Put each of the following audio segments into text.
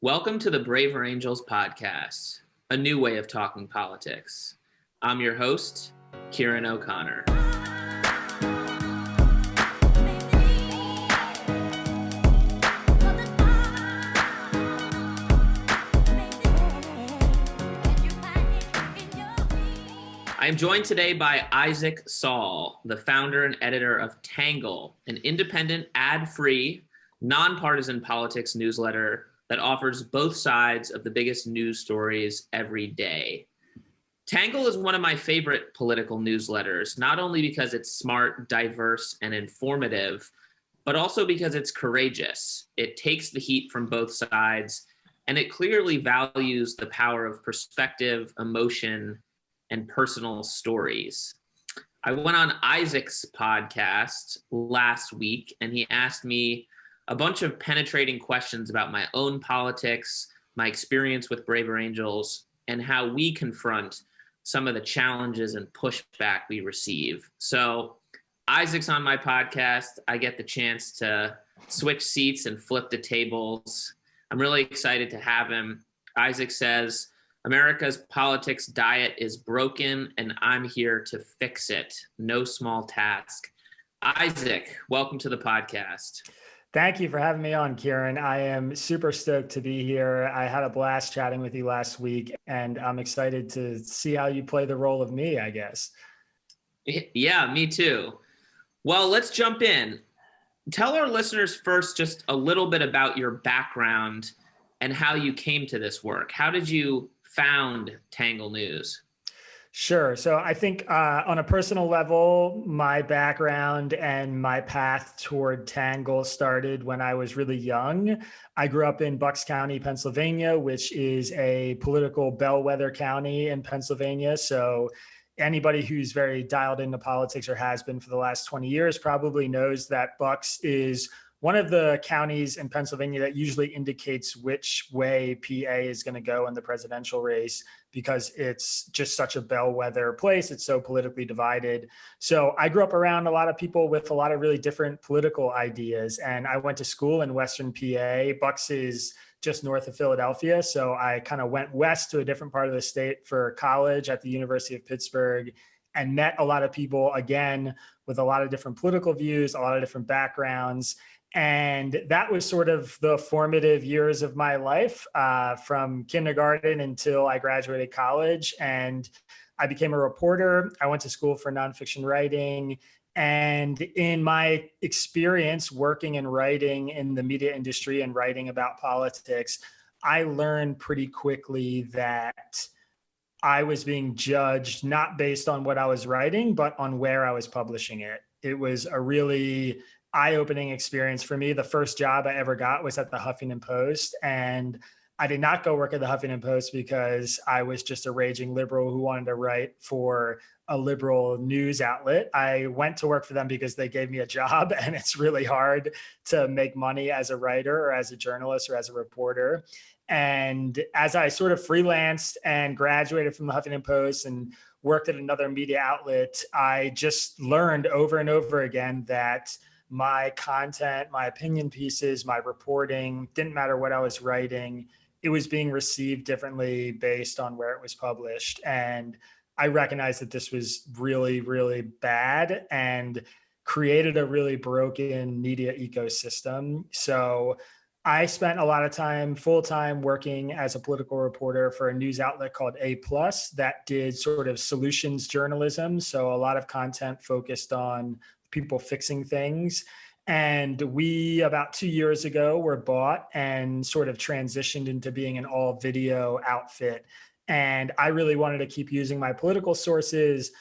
Welcome to the Braver Angels podcast, a new way of talking politics. I'm your host, Ciaran O'Connor. I am joined today by Isaac Saul, the founder and editor of Tangle, an independent, ad-free, nonpartisan politics newsletter that offers both sides of the biggest news stories every day. Tangle is one of my favorite political newsletters, not only because it's smart, diverse, and informative, but also because it's courageous. It takes the heat from both sides, and it clearly values the power of perspective, emotion, and personal stories. I went on Isaac's podcast last week, and he asked me a bunch of penetrating questions about my own politics, my experience with Braver Angels, and how we confront some of the challenges and pushback we receive. So Isaac's on my podcast. I get the chance to switch seats and flip the tables. I'm really excited to have him. Isaac says, America's politics diet is broken, and I'm here to fix it. No small task. Isaac, welcome to the podcast. Thank you for having me on, Ciaran. I am super stoked to be here. I had a blast chatting with you last week, and I'm excited to see how you play the role of me, I guess. Yeah, me too. Well, let's jump in. Tell our listeners first just a little bit about your background and how you came to this work. How did you found Tangle News? Sure. So I think on a personal level, my background and my path toward Tangle started when I was really young. I grew up in Bucks County, Pennsylvania, which is a political bellwether county in Pennsylvania. So anybody who's very dialed into politics or has been for the last 20 years probably knows that Bucks is one of the counties in Pennsylvania that usually indicates which way PA is going to go in the presidential race, because it's just such a bellwether place. It's so politically divided. So I grew up around a lot of people with a lot of really different political ideas. And I went to school in Western PA. Bucks is just north of Philadelphia. So I kind of went west to a different part of the state for college at the University of Pittsburgh, and met a lot of people, again, with a lot of different political views, a lot of different backgrounds. And that was sort of the formative years of my life, from kindergarten until I graduated college. And I became a reporter. I went to school for nonfiction writing. And in my experience working and writing in the media industry and writing about politics, I learned pretty quickly that I was being judged not based on what I was writing, but on where I was publishing it. It was a really eye-opening experience for me. The first job I ever got was at the Huffington Post, and I did not go work at the Huffington Post because I was just a raging liberal who wanted to write for a liberal news outlet. I went to work for them because they gave me a job, and it's really hard to make money as a writer or as a journalist or as a reporter. And as I sort of freelanced and graduated from the Huffington Post and worked at another media outlet, I just learned over and over again that my content, my opinion pieces, my reporting, didn't matter what I was writing, it was being received differently based on where it was published. And I recognized that this was really, really bad and created a really broken media ecosystem. So I spent a lot of time, full-time, working as a political reporter for a news outlet called A+ that did sort of solutions journalism. So a lot of content focused on people fixing things. And we, about 2 years ago, were bought and sort of transitioned into being an all video outfit. And I really wanted to keep using my political sources.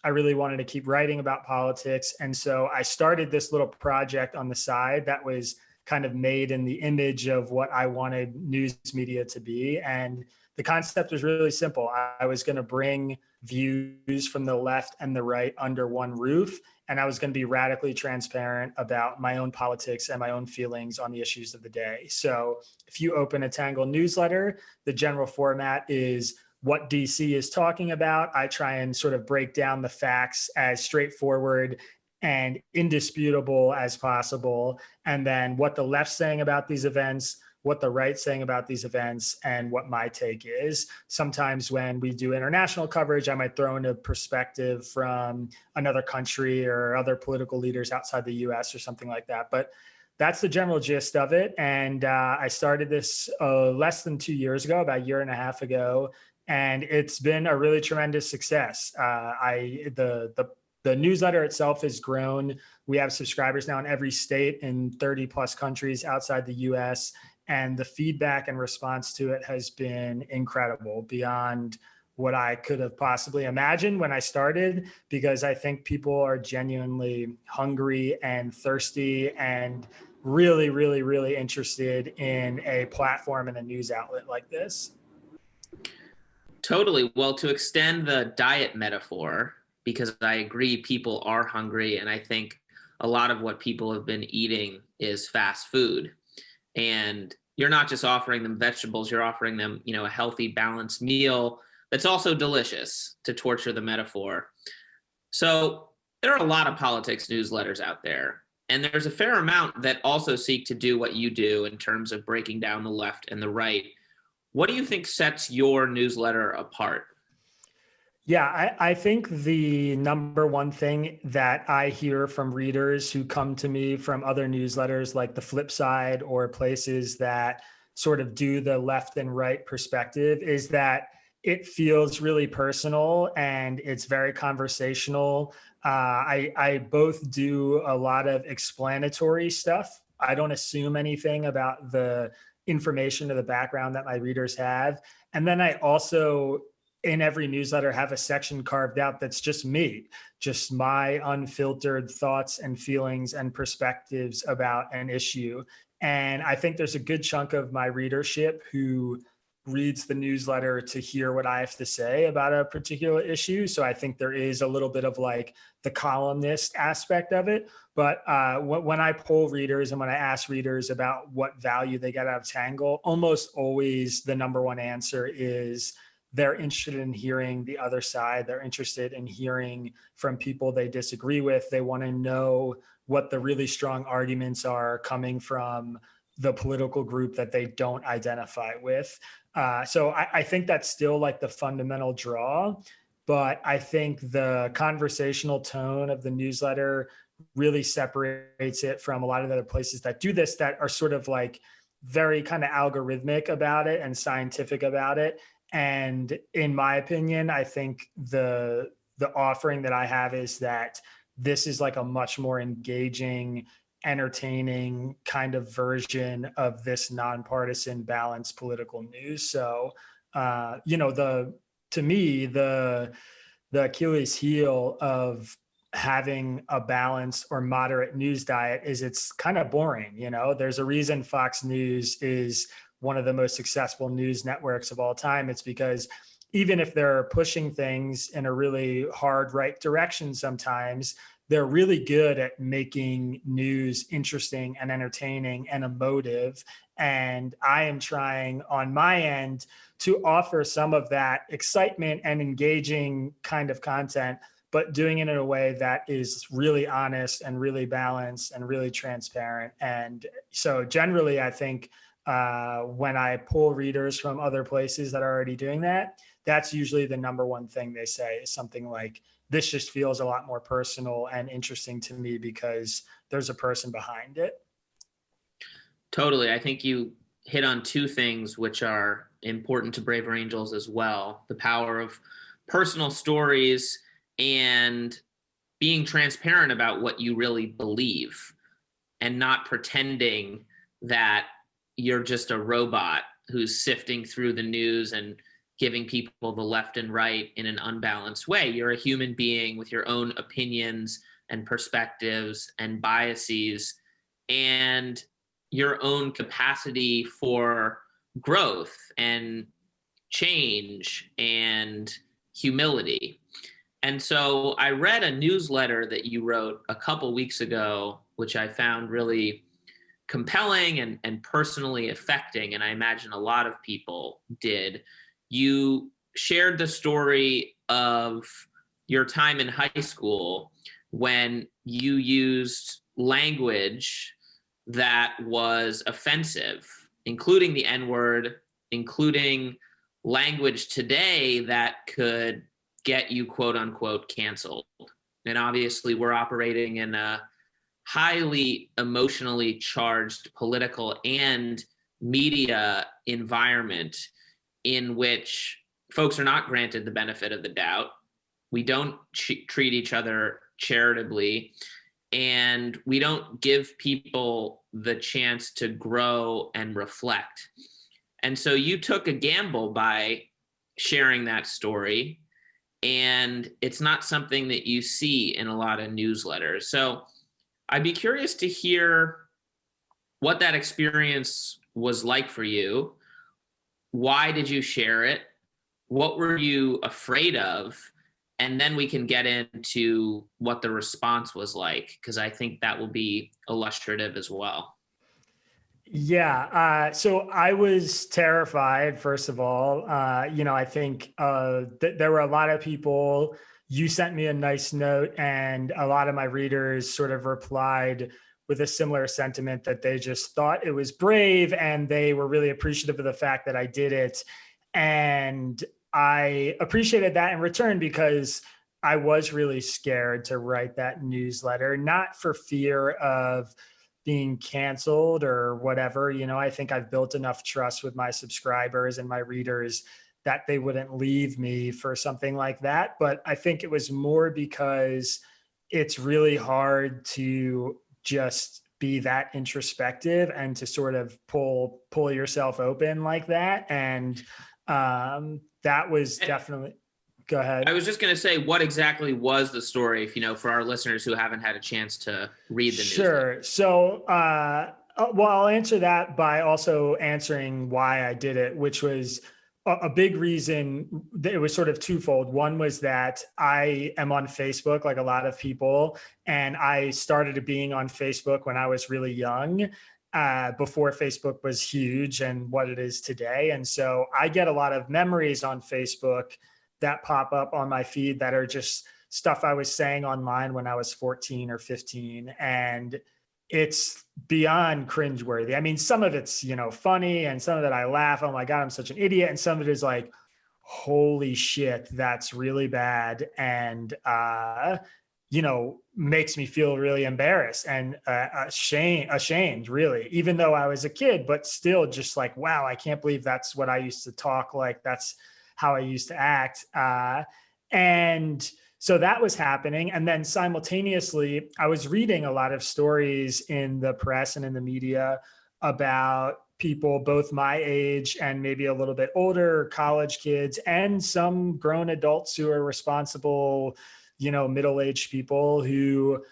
I really wanted to keep writing about politics. And so I started this little project on the side that was kind of made in the image of what I wanted news media to be. And the concept was really simple. I was going to bring views from the left and the right under one roof, and I was going to be radically transparent about my own politics and my own feelings on the issues of the day. So if you open a Tangle newsletter, the general format is what DC is talking about. I try and sort of break down the facts as straightforward and indisputable as possible. And then what the left's saying about these events, what the right's saying about these events and what my take is. Sometimes when we do international coverage, I might throw in a perspective from another country or other political leaders outside the US or something like that. But that's the general gist of it. And I started this less than 2 years ago, about a year and a half ago, and it's been a really tremendous success. The newsletter itself has grown. We have subscribers now in every state in 30 plus countries outside the US. And the feedback and response to it has been incredible, beyond what I could have possibly imagined when I started, because I think people are genuinely hungry and thirsty and really, really, really interested in a platform and a news outlet like this. Totally. Well, to extend the diet metaphor, because I agree people are hungry, and I think a lot of what people have been eating is fast food. And you're not just offering them vegetables, you're offering them, a healthy, balanced meal that's also delicious, to torture the metaphor. So there are a lot of politics newsletters out there, and there's a fair amount that also seek to do what you do in terms of breaking down the left and the right. What do you think sets your newsletter apart? Yeah, I think the number one thing that I hear from readers who come to me from other newsletters like The Flip Side or places that sort of do the left and right perspective is that it feels really personal and it's very conversational. I both do a lot of explanatory stuff. I don't assume anything about the information or the background that my readers have. And then I also, in every newsletter, have a section carved out that's just me, just my unfiltered thoughts and feelings and perspectives about an issue. And I think there's a good chunk of my readership who reads the newsletter to hear what I have to say about a particular issue. So I think there is a little bit of like the columnist aspect of it. But when I poll readers and when I ask readers about what value they get out of Tangle, almost always the number one answer is they're interested in hearing the other side. They're interested in hearing from people they disagree with. They want to know what the really strong arguments are coming from the political group that they don't identify with. So I think that's still like the fundamental draw. But I think the conversational tone of the newsletter really separates it from a lot of the other places that do this, that are sort of like very kind of algorithmic about it and scientific about it. And in my opinion, I think the offering that I have is that this is like a much more engaging, entertaining kind of version of this nonpartisan, balanced political news. So, to me, the Achilles heel of having a balanced or moderate news diet is it's kind of boring. There's a reason Fox News is one of the most successful news networks of all time. It's because even if they're pushing things in a really hard right direction sometimes, they're really good at making news interesting and entertaining and emotive. And I am trying on my end to offer some of that excitement and engaging kind of content, but doing it in a way that is really honest and really balanced and really transparent. And so generally, I think when I pull readers from other places that are already doing that, that's usually the number one thing they say is something like, this just feels a lot more personal and interesting to me because there's a person behind it. Totally. I think you hit on two things which are important to Braver Angels as well: the power of personal stories and being transparent about what you really believe and not pretending that you're just a robot who's sifting through the news and giving people the left and right in an unbalanced way. You're a human being with your own opinions and perspectives and biases and your own capacity for growth and change and humility. And so I read a newsletter that you wrote a couple weeks ago, which I found really compelling and personally affecting, and I imagine a lot of people did. You shared the story of your time in high school when you used language that was offensive including the N-word, including language today that could get you quote unquote canceled. And obviously we're operating in a highly emotionally charged political and media environment in which folks are not granted the benefit of the doubt. We don't treat each other charitably, and we don't give people the chance to grow and reflect. And so you took a gamble by sharing that story, and it's not something that you see in a lot of newsletters. So I'd be curious to hear what that experience was like for you. Why did you share it? What were you afraid of? And then we can get into what the response was like, because I think that will be illustrative as well. Yeah. So I was terrified, first of all. I think there were a lot of people. You sent me a nice note, and a lot of my readers sort of replied with a similar sentiment, that they just thought it was brave and they were really appreciative of the fact that I did it. And I appreciated that in return, because I was really scared to write that newsletter, not for fear of being canceled or whatever. I think I've built enough trust with my subscribers and my readers that they wouldn't leave me for something like that. But I think it was more because it's really hard to just be that introspective and to sort of pull yourself open like that. And that was definitely, go ahead. I was just going to say, what exactly was the story, for our listeners who haven't had a chance to read the newsletter? Sure. So, well, I'll answer that by also answering why I did it, which was a big reason. It was sort of twofold. One was that I am on Facebook, like a lot of people, and I started being on Facebook when I was really young, before Facebook was huge and what it is today. And so I get a lot of memories on Facebook that pop up on my feed that are just stuff I was saying online when I was 14 or 15. And it's beyond cringeworthy. I mean, some of it's, funny, and some of it I laugh, oh my God, I'm such an idiot. And some of it is like, holy shit, that's really bad. And, makes me feel really embarrassed and ashamed, really, even though I was a kid, but still just like, wow, I can't believe that's what I used to talk like. That's how I used to act. And so that was happening. And then simultaneously, I was reading a lot of stories in the press and in the media about people both my age and maybe a little bit older, college kids, and some grown adults who are responsible, middle-aged people who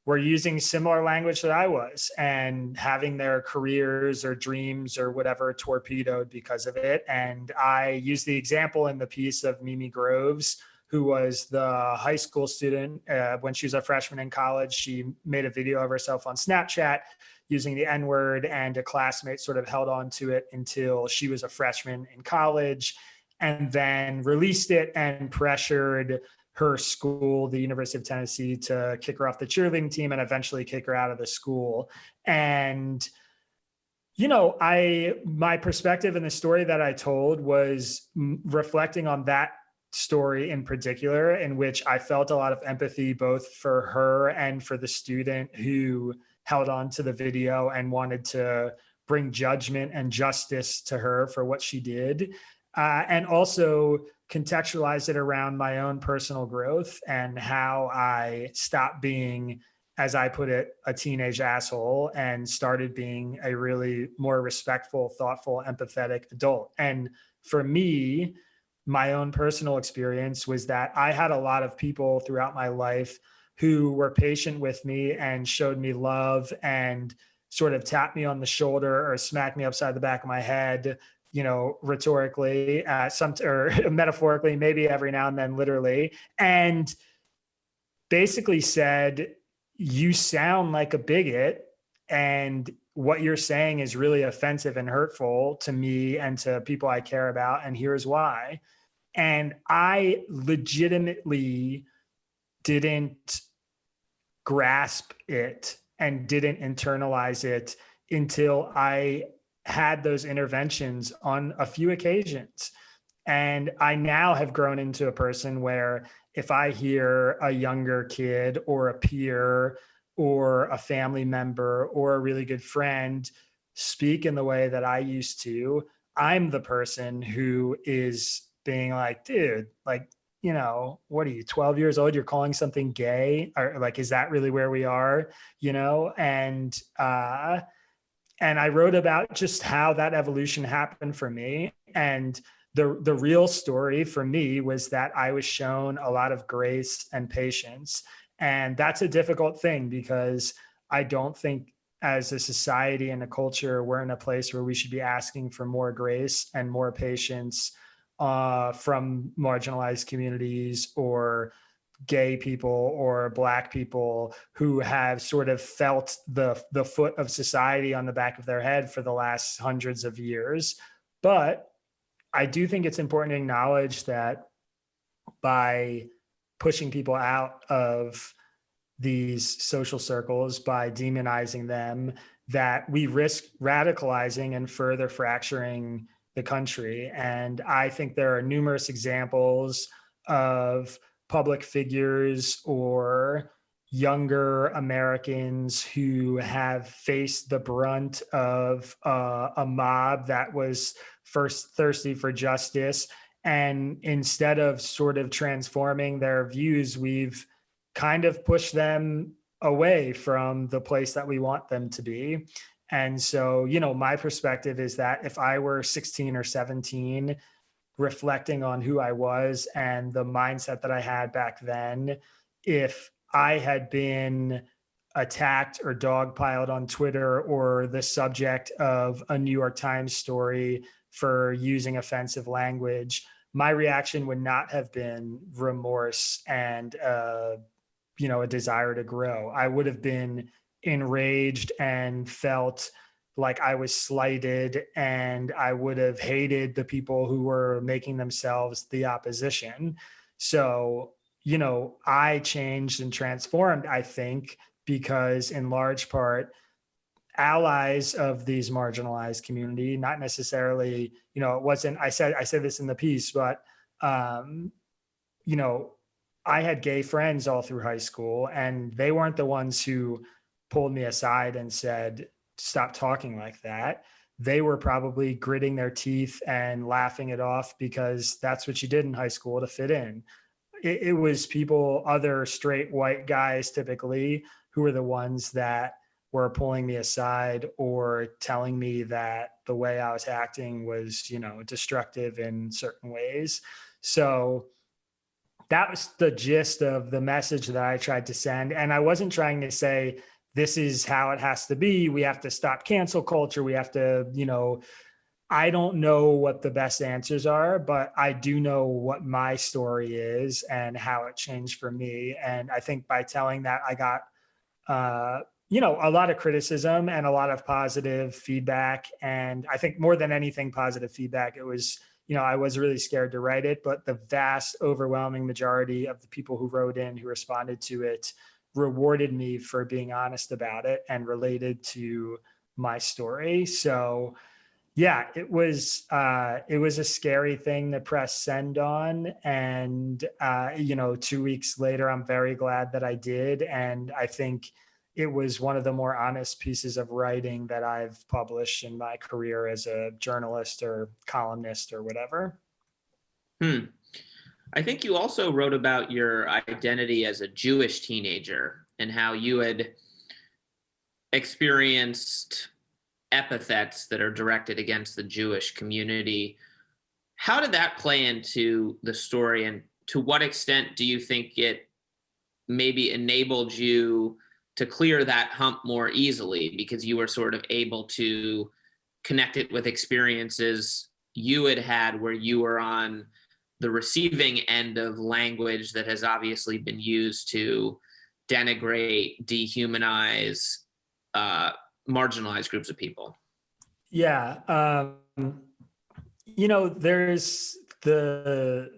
were using similar language that I was and having their careers or dreams or whatever torpedoed because of it. And I used the example in the piece of Mimi Groves, who was the high school student when she was a freshman in college. She made a video of herself on Snapchat using the N-word, and a classmate sort of held on to it until she was a freshman in college, and then released it and pressured her school, the University of Tennessee, to kick her off the cheerleading team and eventually kick her out of the school. And, my perspective in the story that I told was reflecting on that story in particular, in which I felt a lot of empathy both for her and for the student who held on to the video and wanted to bring judgment and justice to her for what she did. And also contextualize it around my own personal growth and how I stopped being, as I put it, a teenage asshole and started being a really more respectful, thoughtful, empathetic adult. And for me, my own personal experience was that I had a lot of people throughout my life who were patient with me and showed me love and sort of tapped me on the shoulder or smacked me upside the back of my head, rhetorically, or metaphorically, maybe every now and then, literally, and basically said, you sound like a bigot, and what you're saying is really offensive and hurtful to me and to people I care about, and here's why. And I legitimately didn't grasp it and didn't internalize it until I had those interventions on a few occasions. And I now have grown into a person where if I hear a younger kid or a peer or a family member or a really good friend speak in the way that I used to, I'm the person who is being like, dude, like, what are you, 12 years old? You're calling something gay? Or like, is that really where we are? And I wrote about just how that evolution happened for me. And the real story for me was that I was shown a lot of grace and patience. And that's a difficult thing because I don't think as a society and a culture, we're in a place where we should be asking for more grace and more patience from marginalized communities or gay people or Black people who have sort of felt the foot of society on the back of their head for the last hundreds of years. But I do think it's important to acknowledge that by pushing people out of these social circles, by demonizing them, that we risk radicalizing and further fracturing the country. And I think there are numerous examples of public figures or younger Americans who have faced the brunt of a mob that was first thirsty for justice. And instead of sort of transforming their views, we've kind of pushed them away from the place that we want them to be. And so, my perspective is that if I were 16 or 17, reflecting on who I was and the mindset that I had back then, if I had been attacked or dogpiled on Twitter or the subject of a New York Times story for using offensive language, my reaction would not have been remorse and a desire to grow. I would have been enraged and felt like I was slighted, and I would have hated the people who were making themselves the opposition. So, I changed and transformed, I think, because in large part, allies of these marginalized community, not necessarily, it wasn't, I said this in the piece, but, I had gay friends all through high school, and they weren't the ones who pulled me aside and said, stop talking like that. They were probably gritting their teeth and laughing it off because that's what you did in high school to fit in. It was people, other straight white guys typically, who were the ones that were pulling me aside or telling me that the way I was acting was, destructive in certain ways. So that was the gist of the message that I tried to send. And I wasn't trying to say, this is how it has to be. We have to stop cancel culture. We have to, I don't know what the best answers are, but I do know what my story is and how it changed for me. And I think by telling that, I got, a lot of criticism and a lot of positive feedback. And I think more than anything, positive feedback. It was, I was really scared to write it, but the vast, overwhelming majority of the people who wrote in, who responded to it, rewarded me for being honest about it and related to my story. So yeah, it was a scary thing to press send on. And, 2 weeks later, I'm very glad that I did. And I think it was one of the more honest pieces of writing that I've published in my career as a journalist or columnist or whatever. I think you also wrote about your identity as a Jewish teenager and how you had experienced epithets that are directed against the Jewish community. How did that play into the story, and to what extent do you think it maybe enabled you to clear that hump more easily because you were sort of able to connect it with experiences you had had where you were on the receiving end of language that has obviously been used to denigrate, dehumanize, marginalized groups of people? Yeah. There's the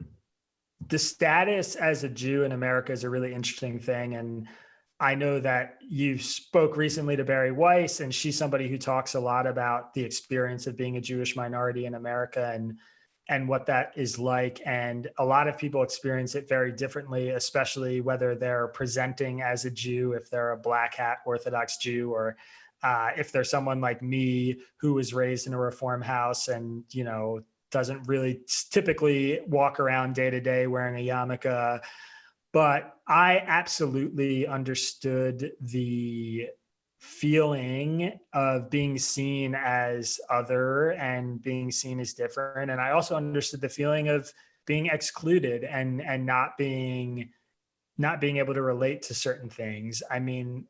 status as a Jew in America is a really interesting thing. And I know that you spoke recently to Barry Weiss, and she's somebody who talks a lot about the experience of being a Jewish minority in America and what that is like. And a lot of people experience it very differently, especially whether they're presenting as a Jew, if they're a black hat Orthodox Jew, or if they're someone like me who was raised in a Reform house and, doesn't really typically walk around day to day wearing a yarmulke. But I absolutely understood the feeling of being seen as other and being seen as different. And I also understood the feeling of being excluded and not being able to relate to certain things. I mean,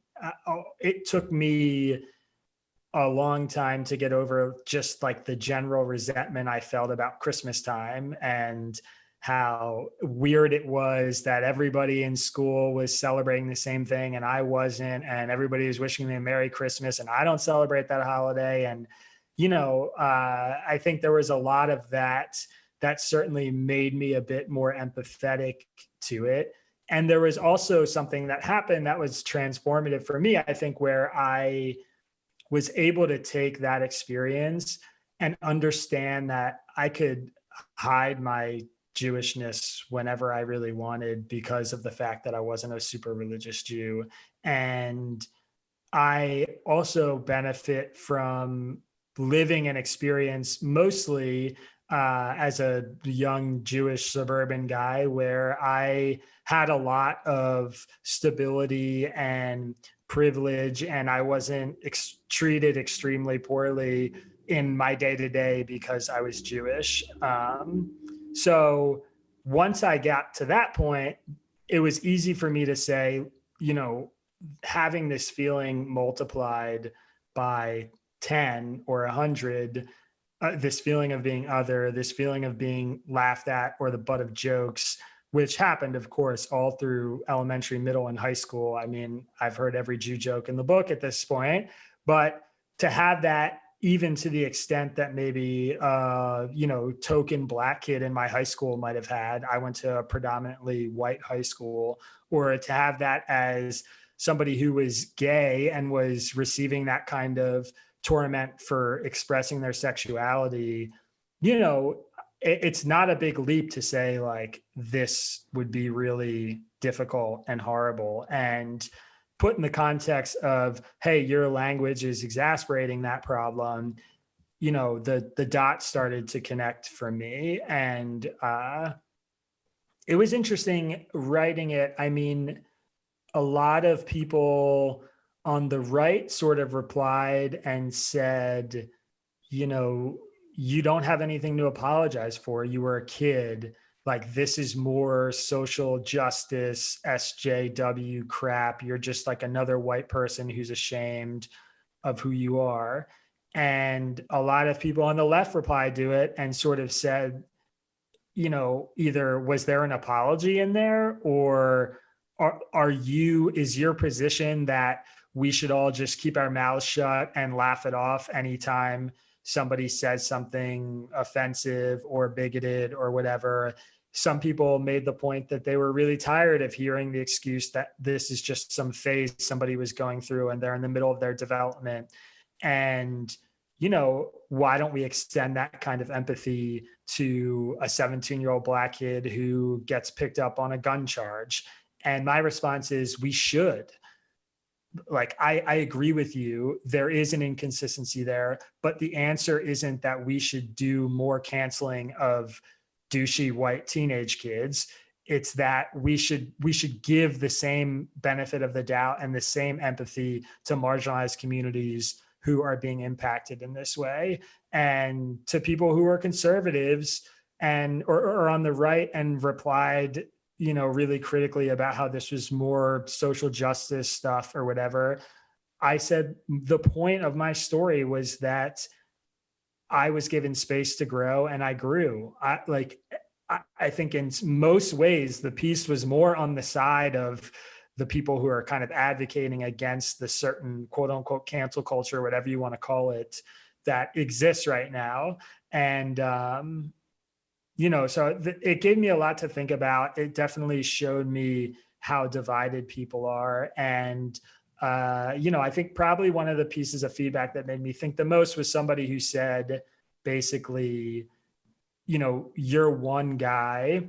it took me a long time to get over just like the general resentment I felt about Christmas time and how weird it was that everybody in school was celebrating the same thing and I wasn't, and everybody was wishing me a Merry Christmas and I don't celebrate that holiday. And, I think there was a lot of that certainly made me a bit more empathetic to it. And there was also something that happened that was transformative for me, I think, where I was able to take that experience and understand that I could hide my Jewishness whenever I really wanted because of the fact that I wasn't a super religious Jew. And I also benefit from living an experience mostly as a young Jewish suburban guy where I had a lot of stability and privilege, and I wasn't treated extremely poorly in my day-to-day because I was Jewish. So once I got to that point, it was easy for me to say, having this feeling multiplied by 10 or 100, this feeling of being other, this feeling of being laughed at or the butt of jokes, which happened, of course, all through elementary, middle, and high school. I mean, I've heard every Jew joke in the book at this point, but to have that even to the extent that maybe, token black kid in my high school might have had, I went to a predominantly white high school, or to have that as somebody who was gay and was receiving that kind of torment for expressing their sexuality, it's not a big leap to say like, this would be really difficult and horrible. And put in the context of, hey, your language is exasperating that problem, the dots started to connect for me. And it was interesting writing it. I mean, a lot of people on the right sort of replied and said, you don't have anything to apologize for. You were a kid. Like, this is more social justice, SJW crap. You're just like another white person who's ashamed of who you are. And a lot of people on the left replied to it and sort of said, either was there an apology in there, or is your position that we should all just keep our mouths shut and laugh it off anytime somebody says something offensive or bigoted or whatever? Some people made the point that they were really tired of hearing the excuse that this is just some phase somebody was going through and they're in the middle of their development. And, why don't we extend that kind of empathy to a 17-year-old black kid who gets picked up on a gun charge? And my response is, we should. Like, I agree with you. There is an inconsistency there, but the answer isn't that we should do more canceling of douchey white teenage kids. It's that we should give the same benefit of the doubt and the same empathy to marginalized communities who are being impacted in this way, and to people who are conservatives and or on the right and replied, really critically about how this was more social justice stuff or whatever. I said the point of my story was that I was given space to grow and I grew. I think in most ways, the piece was more on the side of the people who are kind of advocating against the certain quote unquote cancel culture, whatever you want to call it, that exists right now. And, so it gave me a lot to think about. It definitely showed me how divided people are. And, I think probably one of the pieces of feedback that made me think the most was somebody who said, basically, you're one guy,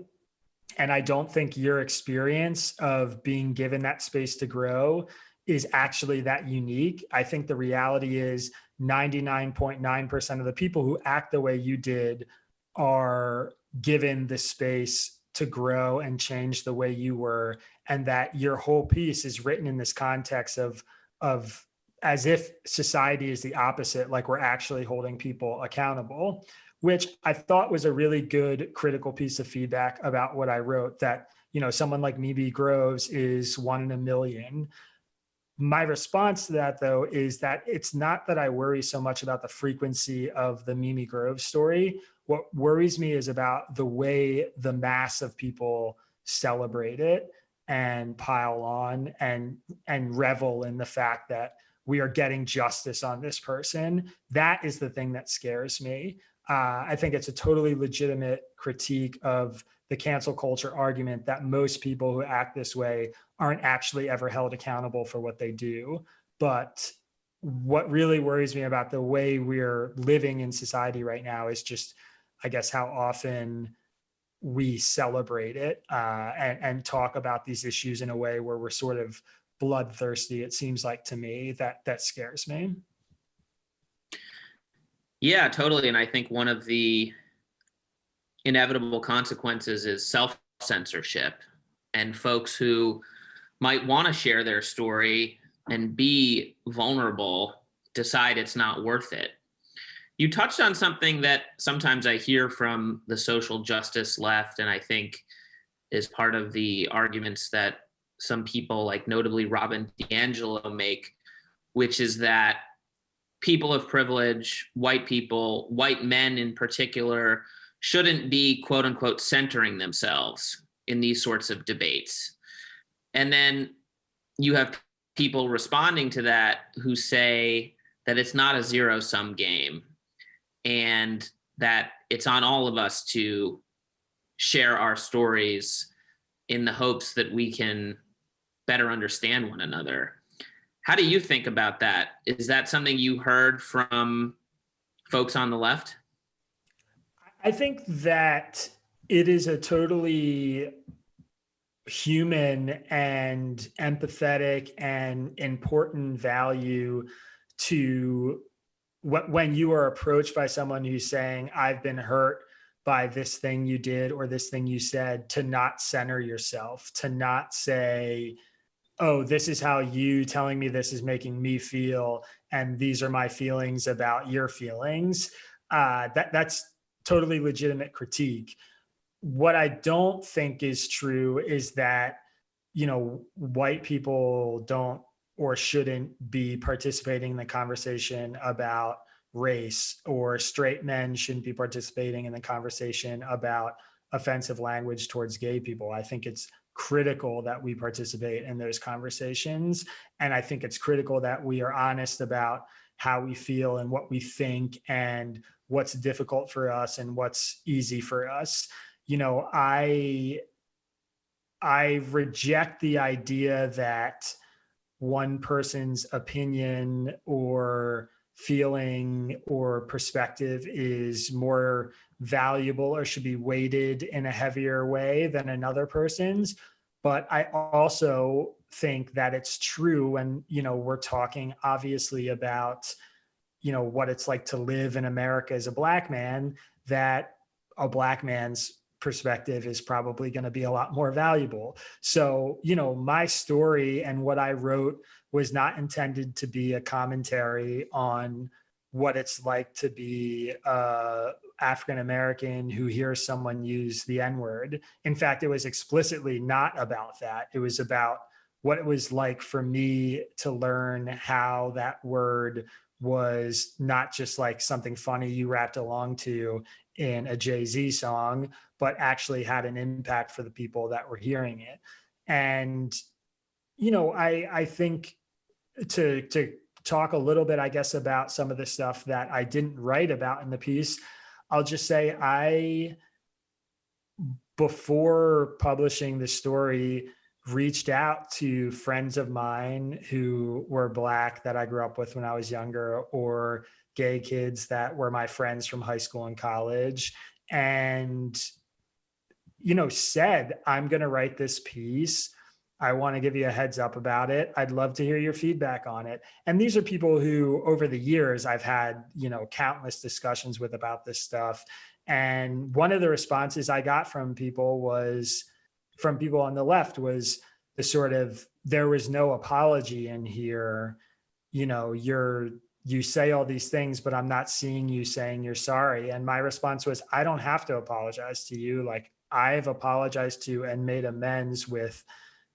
and I don't think your experience of being given that space to grow is actually that unique. I think the reality is 99.9% of the people who act the way you did are given the space to grow and change the way you were, and that your whole piece is written in this context of as if society is the opposite, like we're actually holding people accountable, which I thought was a really good critical piece of feedback about what I wrote, that, someone like Mimi Groves is 1 in a million. My response to that, though, is that it's not that I worry so much about the frequency of the Mimi Groves story. What worries me is about the way the mass of people celebrate it and pile on and revel in the fact that we are getting justice on this person. That is the thing that scares me. I think it's a totally legitimate critique of the cancel culture argument that most people who act this way aren't actually ever held accountable for what they do. But what really worries me about the way we're living in society right now is just, I guess, how often we celebrate it and talk about these issues in a way where we're sort of bloodthirsty. It seems like to me that scares me. Yeah, totally. And I think one of the inevitable consequences is self-censorship, and folks who might want to share their story and be vulnerable decide it's not worth it. You touched on something that sometimes I hear from the social justice left, and I think is part of the arguments that some people, like notably Robin DiAngelo, make, which is that people of privilege, white people, white men in particular, shouldn't be, quote unquote, centering themselves in these sorts of debates. And then you have people responding to that who say that it's not a zero-sum game and that it's on all of us to share our stories in the hopes that we can better understand one another. How do you think about that? Is that something you heard from folks on the left? I think that it is a totally human and empathetic and important value to when you are approached by someone who's saying, I've been hurt by this thing you did or this thing you said, to not center yourself, to not say, oh, this is how you telling me this is making me feel, and these are my feelings about your feelings. That's totally legitimate critique. What I don't think is true is that, white people don't or shouldn't be participating in the conversation about race, or straight men shouldn't be participating in the conversation about offensive language towards gay people. I think it's critical that we participate in those conversations. And I think it's critical that we are honest about how we feel and what we think and what's difficult for us and what's easy for us. I reject the idea that one person's opinion or feeling or perspective is more valuable or should be weighted in a heavier way than another person's. But I also think that it's true when, we're talking obviously about, what it's like to live in America as a Black man, that a Black man's perspective is probably going to be a lot more valuable. So, my story and what I wrote was not intended to be a commentary on what it's like to be African-American who hears someone use the N-word. In fact, it was explicitly not about that. It was about what it was like for me to learn how that word was not just like something funny you rapped along to in a Jay-Z song, but actually had an impact for the people that were hearing it. And, I think to talk a little bit, I guess, about some of the stuff that I didn't write about in the piece, I'll just say before publishing the story, reached out to friends of mine who were Black that I grew up with when I was younger, or gay kids that were my friends from high school and college, and, said, I'm going to write this piece. I want to give you a heads up about it. I'd love to hear your feedback on it. And these are people who, over the years, I've had, countless discussions with about this stuff. And one of the responses I got from people on the left was the sort of, there was no apology in here. You say all these things, but I'm not seeing you saying you're sorry. And my response was, I don't have to apologize to you. Like, I've apologized to and made amends with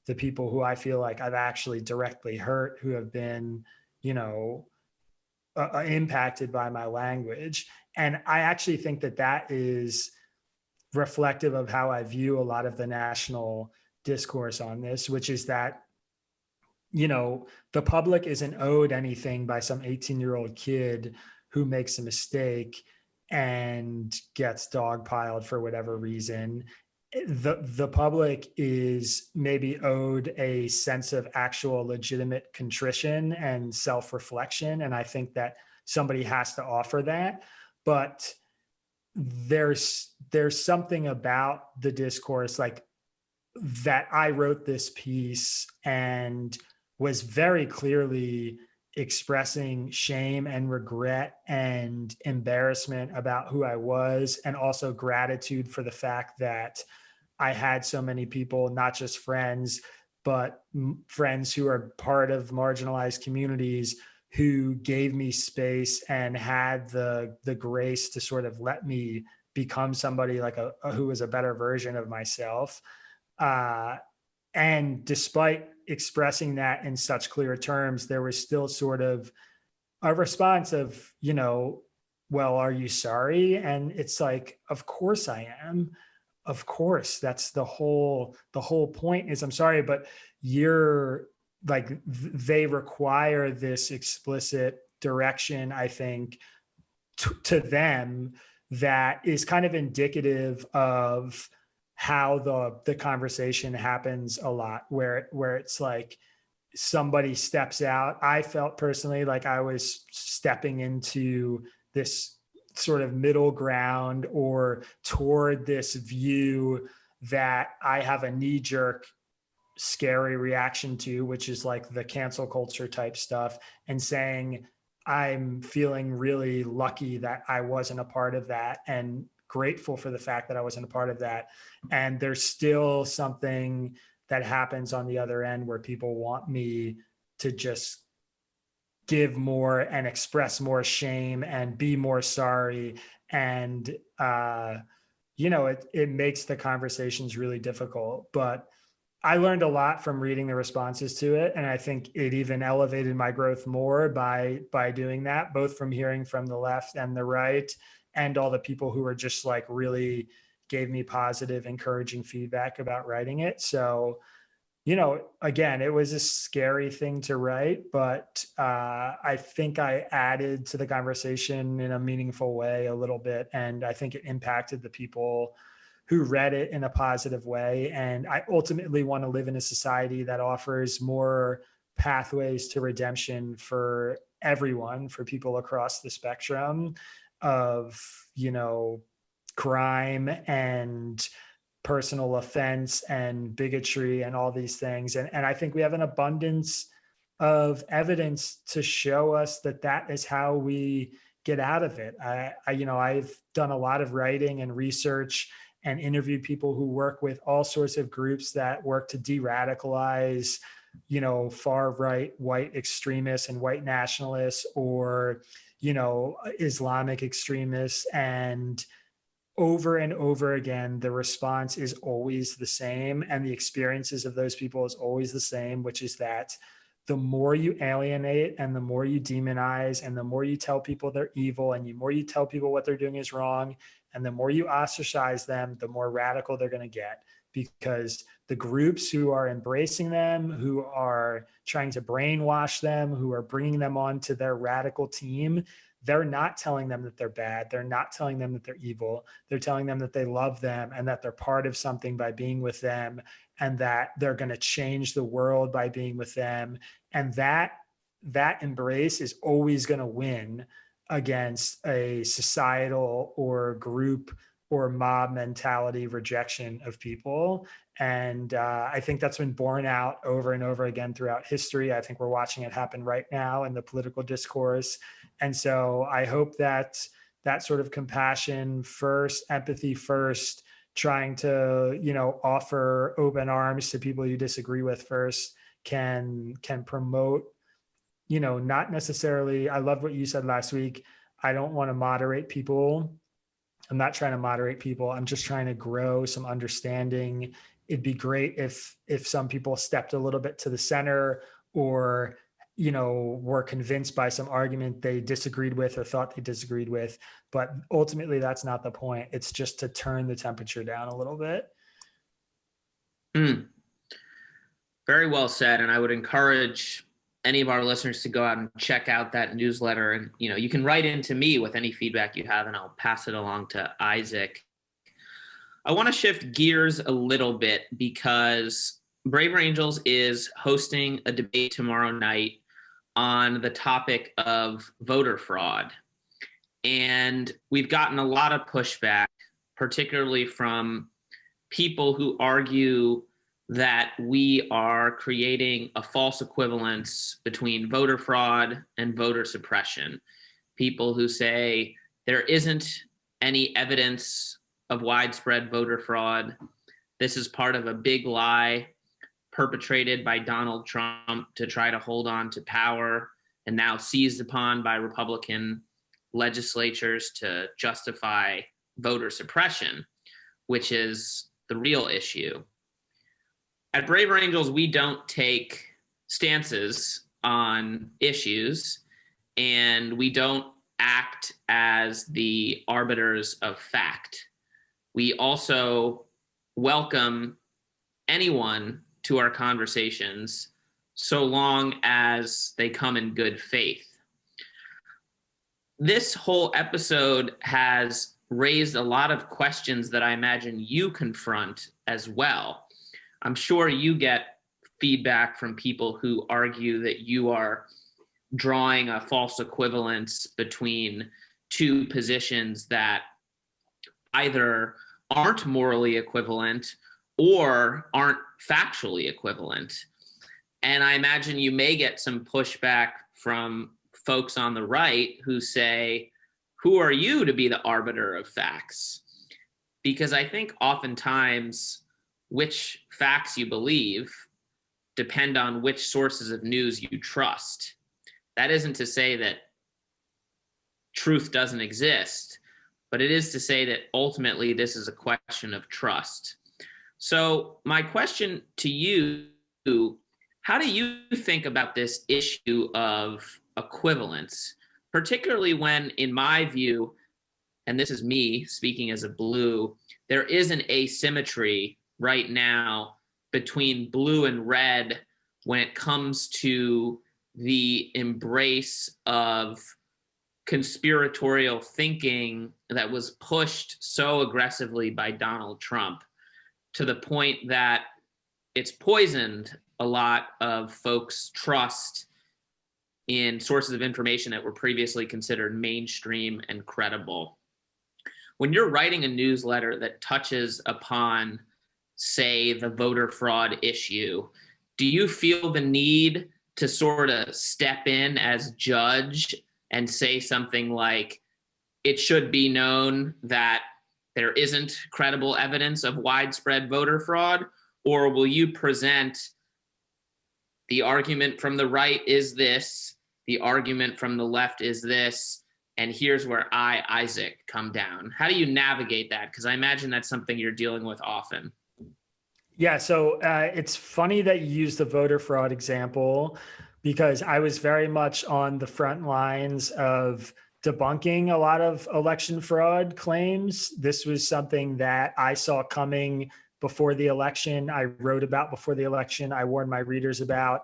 the people who I feel like I've actually directly hurt, who have been, impacted by my language. And I actually think that is reflective of how I view a lot of the national discourse on this, which is that, the public isn't owed anything by some 18-year-old kid who makes a mistake and gets dogpiled for whatever reason. The public is maybe owed a sense of actual legitimate contrition and self-reflection. And I think that somebody has to offer that. But there's something about the discourse, like, that I wrote this piece and was very clearly expressing shame and regret and embarrassment about who I was, and also gratitude for the fact that I had so many people, not just friends, but friends who are part of marginalized communities, who gave me space and had the grace to sort of let me become somebody like who was a better version of myself. And despite expressing that in such clear terms, there was still sort of a response of, well, are you sorry? And it's like, of course I am. Of course, that's the whole point is I'm sorry, but you're like, they require this explicit direction, I think, to them, that is kind of indicative of how the conversation happens a lot, where it's like somebody steps out. I felt personally like I was stepping into this sort of middle ground, or toward this view that I have a knee-jerk scary reaction to, which is like the cancel culture type stuff, and saying, I'm feeling really lucky that I wasn't a part of that, and grateful for the fact that I wasn't a part of that. And there's still something that happens on the other end where people want me to just give more and express more shame and be more sorry. And, it makes the conversations really difficult. But I learned a lot from reading the responses to it. And I think it even elevated my growth more by doing that, both from hearing from the left and the right, and all the people who were just like really gave me positive, encouraging feedback about writing it. So, again, it was a scary thing to write, but I think I added to the conversation in a meaningful way a little bit. And I think it impacted the people who read it in a positive way. And I ultimately want to live in a society that offers more pathways to redemption for everyone, for people across the spectrum of, crime and personal offense and bigotry and all these things. And I think we have an abundance of evidence to show us that is how we get out of it. I've done a lot of writing and research and interviewed people who work with all sorts of groups that work to de-radicalize, far right white extremists and white nationalists, or, Islamic extremists. And over again, the response is always the same. And the experiences of those people is always the same, which is that the more you alienate and the more you demonize and the more you tell people they're evil and the more you tell people what they're doing is wrong and the more you ostracize them, the more radical they're going to get. Because the groups who are embracing them, who are trying to brainwash them, who are bringing them onto their radical team, they're not telling them that they're bad. They're not telling them that they're evil. They're telling them that they love them and that they're part of something by being with them, and that they're going to change the world by being with them. And that embrace is always going to win against a societal or group or mob mentality rejection of people. And I think that's been borne out over and over again throughout history. I think we're watching it happen right now in the political discourse. And so I hope that that sort of compassion first, empathy first, trying to, offer open arms to people you disagree with first can promote, not necessarily, I love what you said last week. I don't want to moderate people. I'm not trying to moderate people. I'm just trying to grow some understanding. It'd be great if some people stepped a little bit to the center, or, were convinced by some argument they disagreed with or thought they disagreed with. But ultimately, that's not the point. It's just to turn the temperature down a little bit. Very well said. And I would encourage any of our listeners to go out and check out that newsletter. And, you can write into me with any feedback you have, and I'll pass it along to Isaac. I want to shift gears a little bit because Braver Angels is hosting a debate tomorrow night on the topic of voter fraud. And we've gotten a lot of pushback, particularly from people who argue that we are creating a false equivalence between voter fraud and voter suppression. People who say there isn't any evidence of widespread voter fraud. This is part of a big lie perpetrated by Donald Trump to try to hold on to power, and now seized upon by Republican legislatures to justify voter suppression, which is the real issue. At Braver Angels, we don't take stances on issues, and we don't act as the arbiters of fact. We also welcome anyone to our conversations so long as they come in good faith. This whole episode has raised a lot of questions that I imagine you confront as well. I'm sure you get feedback from people who argue that you are drawing a false equivalence between two positions that either aren't morally equivalent or aren't factually equivalent. And I imagine you may get some pushback from folks on the right who say, who are you to be the arbiter of facts? Because I think oftentimes which facts you believe depend on which sources of news you trust. That isn't to say that truth doesn't exist, but it is to say that ultimately this is a question of trust. So my question to you, how do you think about this issue of equivalence, particularly when, in my view, and this is me speaking as a blue, there is an asymmetry right now between blue and red when it comes to the embrace of conspiratorial thinking that was pushed so aggressively by Donald Trump, to the point that it's poisoned a lot of folks' trust in sources of information that were previously considered mainstream and credible. When you're writing a newsletter that touches upon, say, the voter fraud issue, do you feel the need to sort of step in as judge and say something like, it should be known that there isn't credible evidence of widespread voter fraud? Or will you present the argument from the right is this, the argument from the left is this, and here's where I, Isaac, come down? How do you navigate that? Because I imagine that's something you're dealing with often. Yeah, so it's funny that you use the voter fraud example, because I was very much on the front lines of debunking a lot of election fraud claims. This was something that I saw coming before the election. I wrote about before the election. I warned my readers about.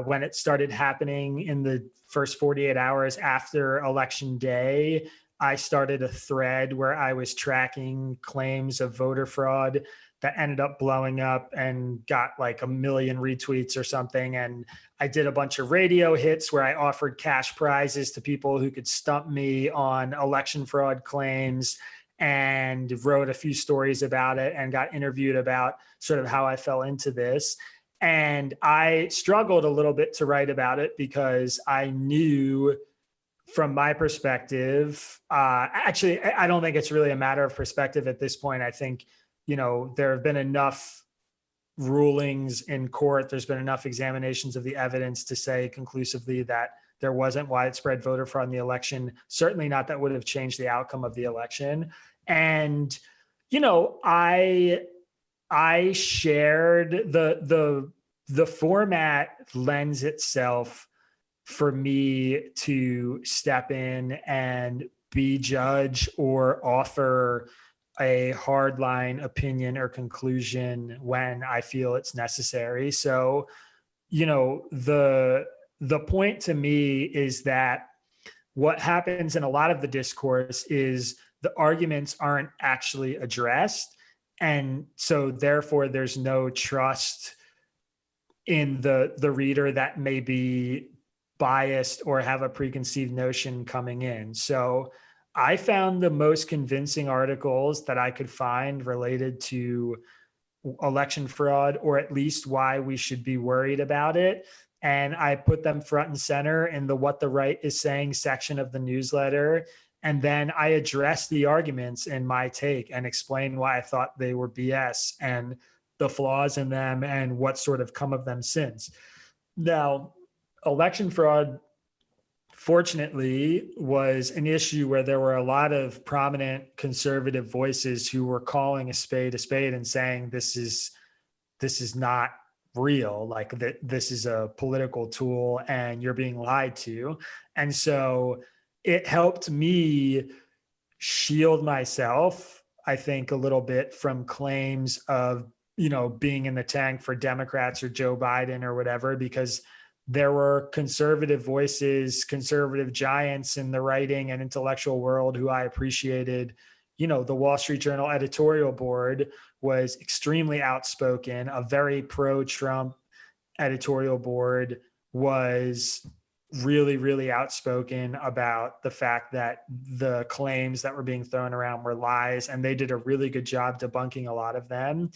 when it started happening in the first 48 hours after election day, I started a thread where I was tracking claims of voter fraud that ended up blowing up and got like 1 million retweets or something. And I did a bunch of radio hits where I offered cash prizes to people who could stump me on election fraud claims, and wrote a few stories about it and got interviewed about sort of how I fell into this. And I struggled a little bit to write about it because I knew, from my perspective, actually, I don't think it's really a matter of perspective at this point. I think, there have been enough rulings in court. There's been enough examinations of the evidence to say conclusively that there wasn't widespread voter fraud in the election. Certainly not that would have changed the outcome of the election. And, I shared the format lends itself for me to step in and be judge or offer a hardline opinion or conclusion when I feel it's necessary. So, the point to me is that what happens in a lot of the discourse is the arguments aren't actually addressed. And so therefore there's no trust in the reader that may be biased or have a preconceived notion coming in. So I found the most convincing articles that I could find related to election fraud, or at least why we should be worried about it. And I put them front and center in the What the Right is Saying section of the newsletter. And then I addressed the arguments in my take and explained why I thought they were BS and the flaws in them and what sort of come of them since. Now, election fraud, fortunately, was an issue where there were a lot of prominent conservative voices who were calling a spade and saying this is not real, like that this is a political tool and you're being lied to. And so it helped me shield myself, I think, a little bit from claims of, being in the tank for Democrats or Joe Biden or whatever, because there were conservative voices, conservative giants in the writing and intellectual world who I appreciated. The Wall Street Journal editorial board was extremely outspoken. A very pro-Trump editorial board was really, really outspoken about the fact that the claims that were being thrown around were lies, and they did a really good job debunking a lot of them.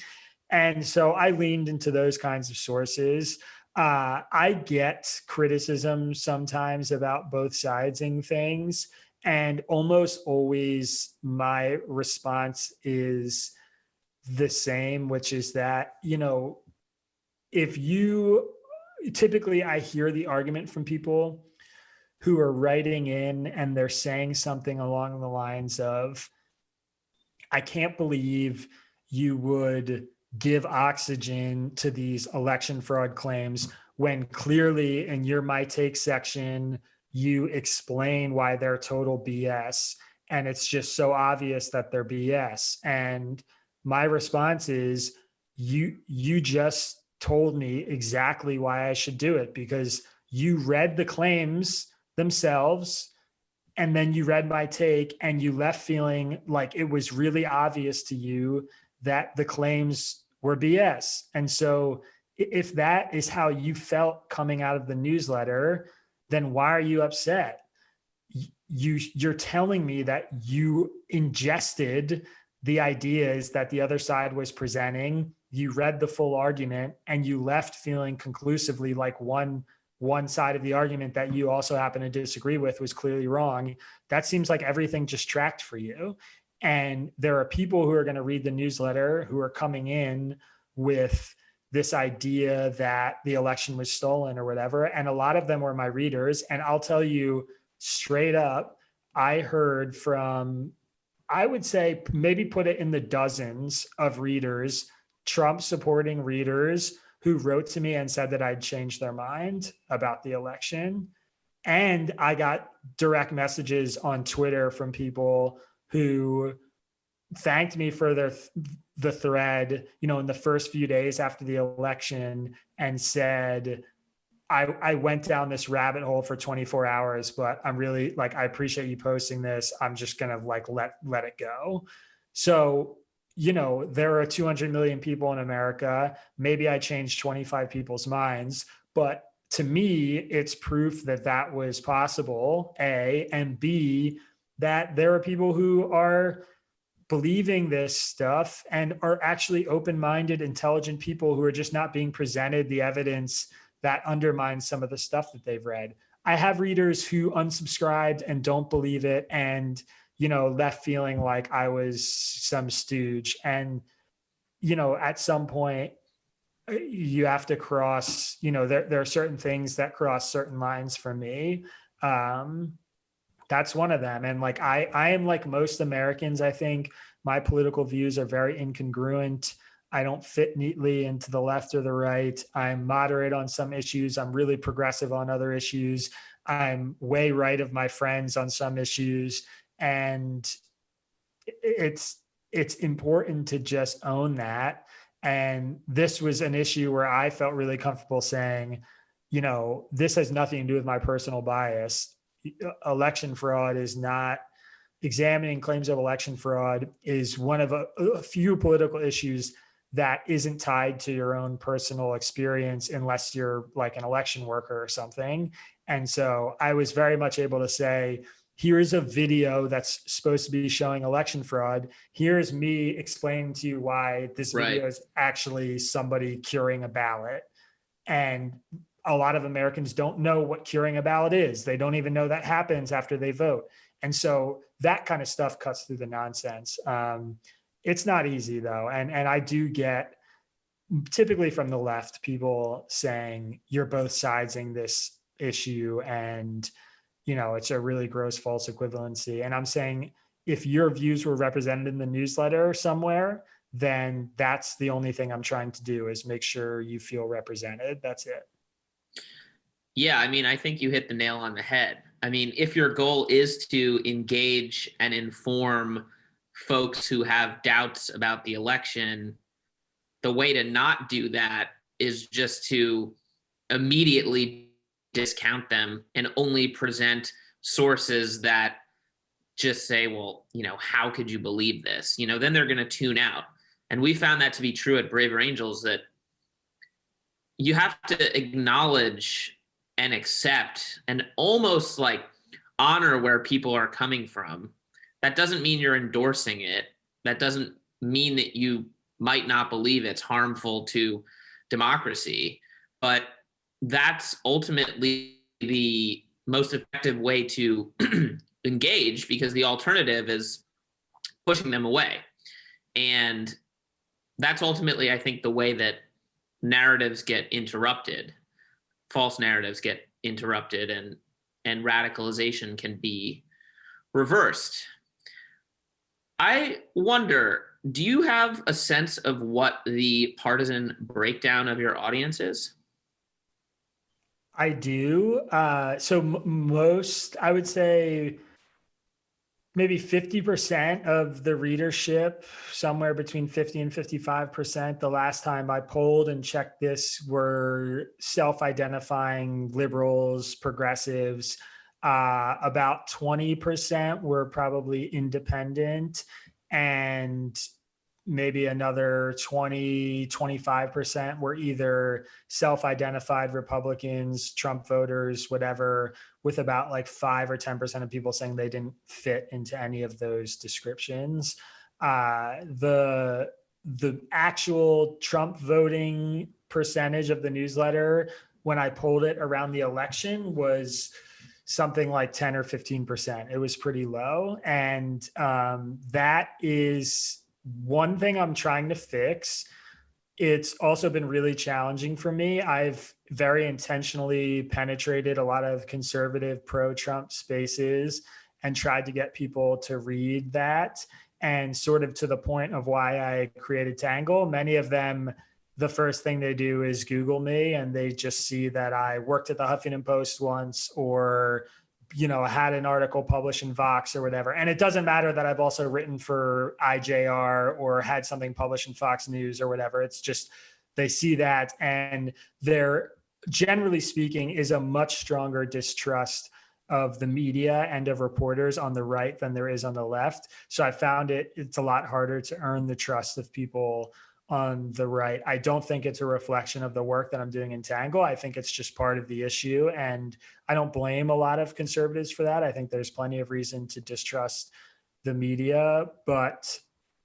And so I leaned into those kinds of sources. I get criticism sometimes about both sidesing things, and almost always my response is the same, which is that, typically I hear the argument from people who are writing in and they're saying something along the lines of, I can't believe you would give oxygen to these election fraud claims when clearly in your My Take section, you explain why they're total BS. And it's just so obvious that they're BS. And my response is, you just told me exactly why I should do it, because you read the claims themselves and then you read my take and you left feeling like it was really obvious to you that the claims were BS. And so if that is how you felt coming out of the newsletter, then why are you upset? You're telling me that you ingested the ideas that the other side was presenting, you read the full argument, and you left feeling conclusively like one side of the argument that you also happen to disagree with was clearly wrong. That seems like everything just tracked for you. And there are people who are going to read the newsletter who are coming in with this idea that the election was stolen or whatever. And a lot of them were my readers. And I'll tell you straight up, I heard from, I would say, maybe put it in the dozens of readers, Trump supporting readers, who wrote to me and said that I'd changed their mind about the election. And I got direct messages on Twitter from people who thanked me for the thread, in the first few days after the election, and said, I went down this rabbit hole for 24 hours, but I'm really like, I appreciate you posting this. I'm just going to like, let it go. So, there are 200 million people in America. Maybe I changed 25 people's minds, but to me, it's proof that that was possible, A, and B, that there are people who are believing this stuff and are actually open-minded, intelligent people who are just not being presented the evidence that undermines some of the stuff that they've read. I have readers who unsubscribed and don't believe it and, left feeling like I was some stooge. And, at some point you have to cross, there are certain things that cross certain lines for me. That's one of them. And like, I am like most Americans, I think my political views are very incongruent. I don't fit neatly into the left or the right. I'm moderate on some issues. I'm really progressive on other issues. I'm way right of my friends on some issues. And it's important to just own that. And this was an issue where I felt really comfortable saying, this has nothing to do with my personal bias. Election fraud is not, examining claims of election fraud is one of a few political issues that isn't tied to your own personal experience unless you're like an election worker or something. And so I was very much able to say, here's a video that's supposed to be showing election fraud. Here's me explaining to you why this video is actually somebody curing a ballot. And a lot of Americans don't know what curing a ballot is. They don't even know that happens after they vote. And so that kind of stuff cuts through the nonsense. It's not easy though. And I do get typically from the left, people saying you're both sidesing this issue and, it's a really gross false equivalency. And I'm saying if your views were represented in the newsletter somewhere, then that's the only thing I'm trying to do is make sure you feel represented. That's it. Yeah, I think you hit the nail on the head. If your goal is to engage and inform folks who have doubts about the election, the way to not do that is just to immediately discount them and only present sources that just say, well, how could you believe this? Then they're going to tune out. And we found that to be true at Braver Angels, that you have to acknowledge and accept and almost like honor where people are coming from. That doesn't mean you're endorsing it. That doesn't mean that you might not believe it's harmful to democracy, but that's ultimately the most effective way to engage, because the alternative is pushing them away. And that's ultimately, I think, the way that narratives get interrupted, false narratives get interrupted, and radicalization can be reversed. I wonder, do you have a sense of what the partisan breakdown of your audience is? I do. So most, I would say maybe 50% of the readership, somewhere between 50 and 55%, the last time I polled and checked this, were self-identifying liberals, progressives. About 20% were probably independent, and maybe another 20, 25% were either self-identified Republicans, Trump voters, whatever, with about like 5 or 10% of people saying they didn't fit into any of those descriptions. The actual Trump voting percentage of the newsletter, when I polled it around the election, was something like 10 or 15%. It was pretty low. And that is one thing I'm trying to fix. It's also been really challenging for me. I've very intentionally penetrated a lot of conservative pro-Trump spaces and tried to get people to read that. And sort of to the point of why I created Tangle, many of them, the first thing they do is Google me, and they just see that I worked at the Huffington Post once, or had an article published in Vox or whatever. And it doesn't matter that I've also written for IJR or had something published in Fox News or whatever. It's just, they see that and they're generally speaking, is a much stronger distrust of the media and of reporters on the right than there is on the left. So I found it's a lot harder to earn the trust of people on the right. I don't think it's a reflection of the work that I'm doing in Tangle. I think it's just part of the issue. And I don't blame a lot of conservatives for that. I think there's plenty of reason to distrust the media, but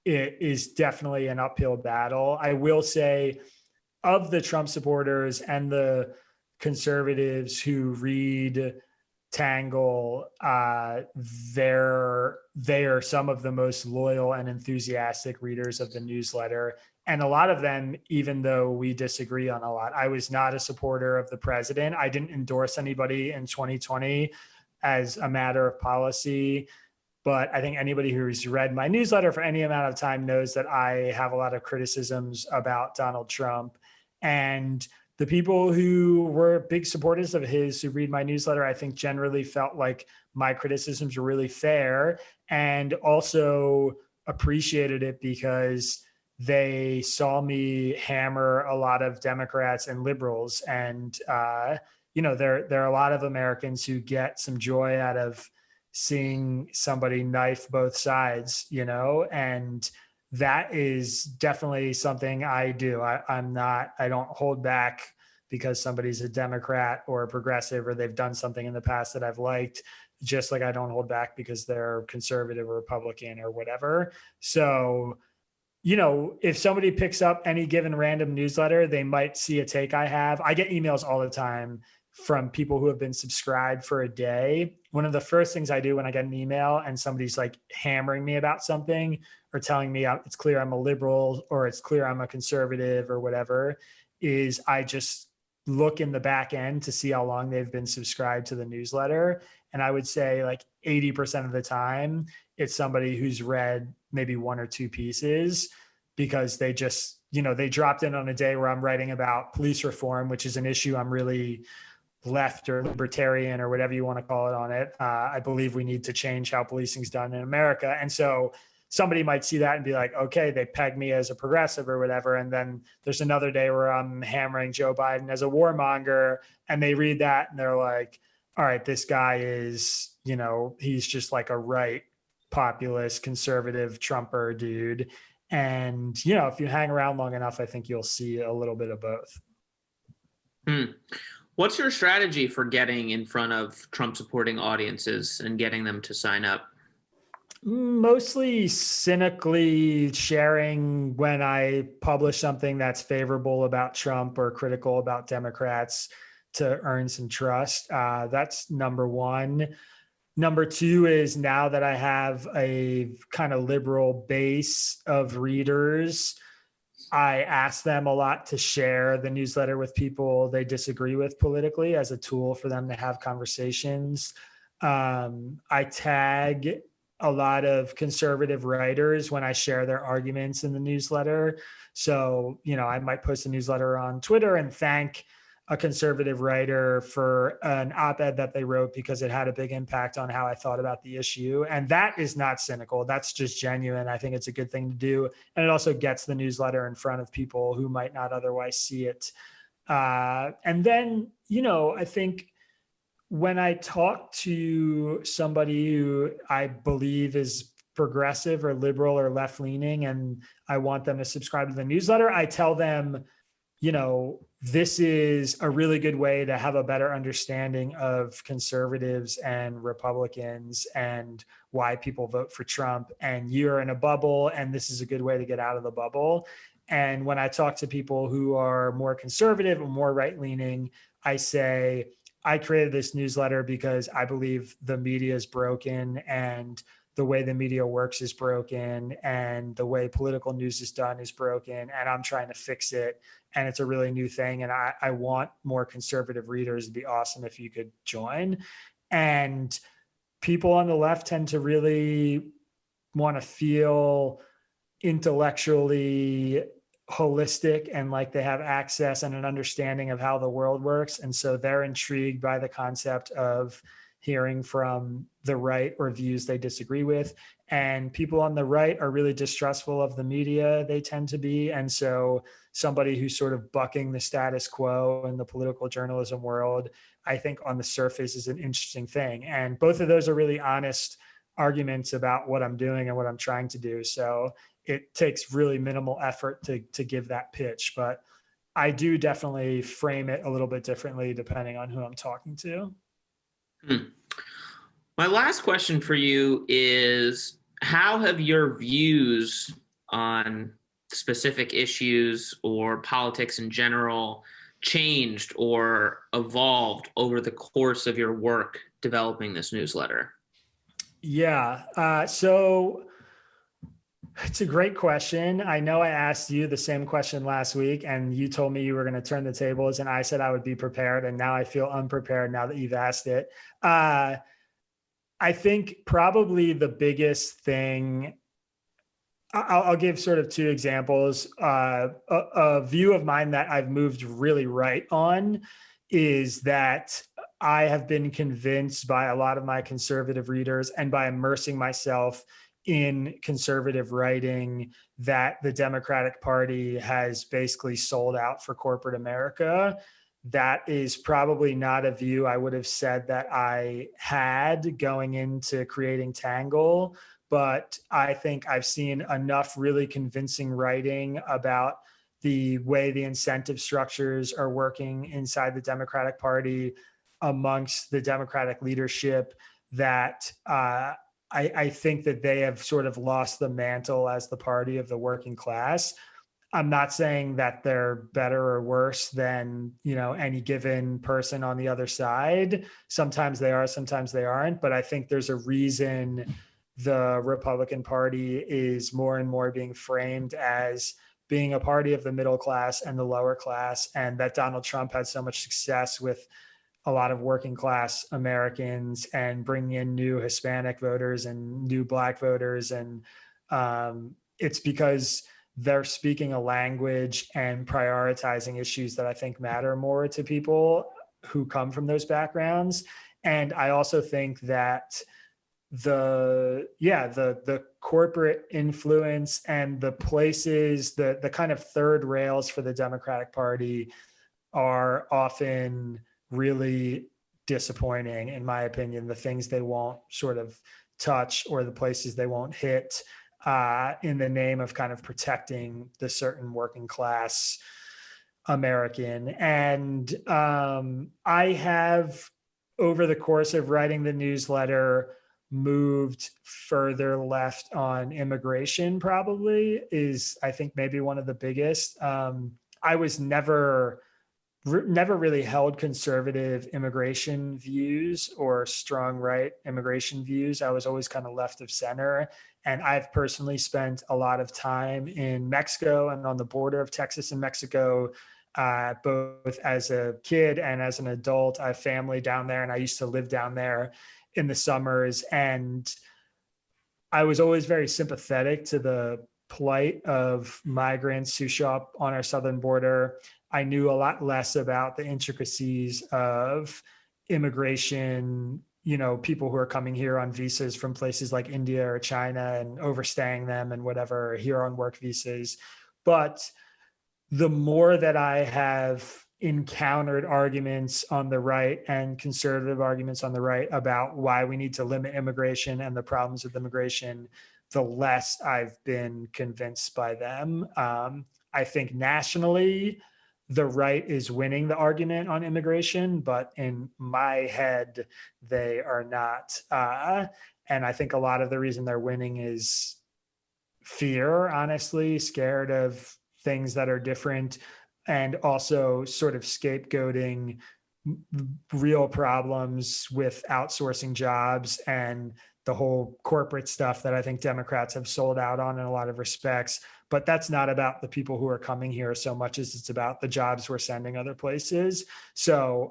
it is definitely an uphill battle. I will say, of the Trump supporters and the conservatives who read Tangle, they are some of the most loyal and enthusiastic readers of the newsletter. And a lot of them, even though we disagree on a lot, I was not a supporter of the president. I didn't endorse anybody in 2020 as a matter of policy. But I think anybody who's read my newsletter for any amount of time knows that I have a lot of criticisms about Donald Trump. And the people who were big supporters of his who read my newsletter, I think generally felt like my criticisms were really fair and also appreciated it because they saw me hammer a lot of Democrats and liberals. And, there are a lot of Americans who get some joy out of seeing somebody knife both sides, and that is definitely something I do. I don't hold back because somebody's a Democrat or a progressive or they've done something in the past that I've liked, just like I don't hold back because they're conservative or Republican or whatever. So, if somebody picks up any given random newsletter, they might see a take I have. I get emails all the time from people who have been subscribed for a day. One of the first things I do when I get an email and somebody's like hammering me about something or telling me it's clear I'm a liberal or it's clear I'm a conservative or whatever, is I just look in the back end to see how long they've been subscribed to the newsletter. And I would say like 80% of the time, it's somebody who's read maybe one or two pieces because they just, they dropped in on a day where I'm writing about police reform, which is an issue I'm really left or libertarian or whatever you want to call it on it. I believe we need to change how policing is done in America. And so somebody might see that and be like, okay, they peg me as a progressive or whatever. And then there's another day where I'm hammering Joe Biden as a warmonger and they read that and they're like, all right, this guy is, he's just like a right populist, conservative Trumper dude. And, if you hang around long enough, I think you'll see a little bit of both. What's your strategy for getting in front of Trump supporting audiences and getting them to sign up? Mostly cynically sharing when I publish something that's favorable about Trump or critical about Democrats to earn some trust. That's number one. Number two is now that I have a kind of liberal base of readers, I ask them a lot to share the newsletter with people they disagree with politically as a tool for them to have conversations. I tag a lot of conservative writers when I share their arguments in the newsletter. So, I might post a newsletter on Twitter and thank a conservative writer for an op-ed that they wrote because it had a big impact on how I thought about the issue. And that is not cynical. That's just genuine. I think it's a good thing to do. And it also gets the newsletter in front of people who might not otherwise see it. And then, I think when I talk to somebody who I believe is progressive or liberal or left-leaning, and I want them to subscribe to the newsletter, I tell them, this is a really good way to have a better understanding of conservatives and Republicans and why people vote for Trump. And you're in a bubble, and this is a good way to get out of the bubble. And when I talk to people who are more conservative or more right-leaning, I say, I created this newsletter because I believe the media is broken and the way the media works is broken and the way political news is done is broken, and I'm trying to fix it. And it's a really new thing. And I want more conservative readers. It'd be awesome if you could join. And people on the left tend to really want to feel intellectually holistic and like they have access and an understanding of how the world works. And so they're intrigued by the concept of hearing from the right or views they disagree with. And people on the right are really distrustful of the media, they tend to be. And so somebody who's sort of bucking the status quo in the political journalism world, I think on the surface is an interesting thing. And both of those are really honest arguments about what I'm doing and what I'm trying to do. So it takes really minimal effort to give that pitch. But I do definitely frame it a little bit differently depending on who I'm talking to. My last question for you is, how have your views on specific issues or politics in general changed or evolved over the course of your work developing this newsletter? Yeah. So it's a great question. I know I asked you the same question last week and you told me you were going to turn the tables and I said I would be prepared. And now I feel unprepared now that you've asked it. I think probably the biggest thing, I'll give sort of two examples. A view of mine that I've moved really right on is that I have been convinced by a lot of my conservative readers and by immersing myself in conservative writing that the Democratic Party has basically sold out for corporate America. That is probably not a view I would have said that I had going into creating Tangle, but I think I've seen enough really convincing writing about the way the incentive structures are working inside the Democratic Party amongst the Democratic leadership that I think that they have sort of lost the mantle as the party of the working class. I'm not saying that they're better or worse than, any given person on the other side. Sometimes they are, sometimes they aren't. But I think there's a reason the Republican Party is more and more being framed as being a party of the middle class and the lower class, and that Donald Trump had so much success with a lot of working class Americans and bringing in new Hispanic voters and new Black voters. And it's because they're speaking a language and prioritizing issues that I think matter more to people who come from those backgrounds. And I also think that the corporate influence and the places, the kind of third rails for the Democratic Party are often really disappointing, in my opinion. The things they won't sort of touch or the places they won't hit in the name of kind of protecting the certain working class American. And I have, over the course of writing the newsletter, moved further left on immigration, probably is, I think, maybe one of the biggest. I was never really held conservative immigration views or strong right immigration views. I was always kind of left of center. And I've personally spent a lot of time in Mexico and on the border of Texas and Mexico, both as a kid and as an adult. I have family down there and I used to live down there in the summers. And I was always very sympathetic to the plight of migrants who show up on our southern border. I knew a lot less about the intricacies of immigration, people who are coming here on visas from places like India or China and overstaying them and whatever, here on work visas. But the more that I have encountered arguments on the right and conservative arguments on the right about why we need to limit immigration and the problems with immigration, the less I've been convinced by them. I think nationally, the right is winning the argument on immigration, but in my head, they are not. And I think a lot of the reason they're winning is fear, honestly, scared of things that are different, and also sort of scapegoating real problems with outsourcing jobs and the whole corporate stuff that I think Democrats have sold out on in a lot of respects. But that's not about the people who are coming here so much as it's about the jobs we're sending other places. So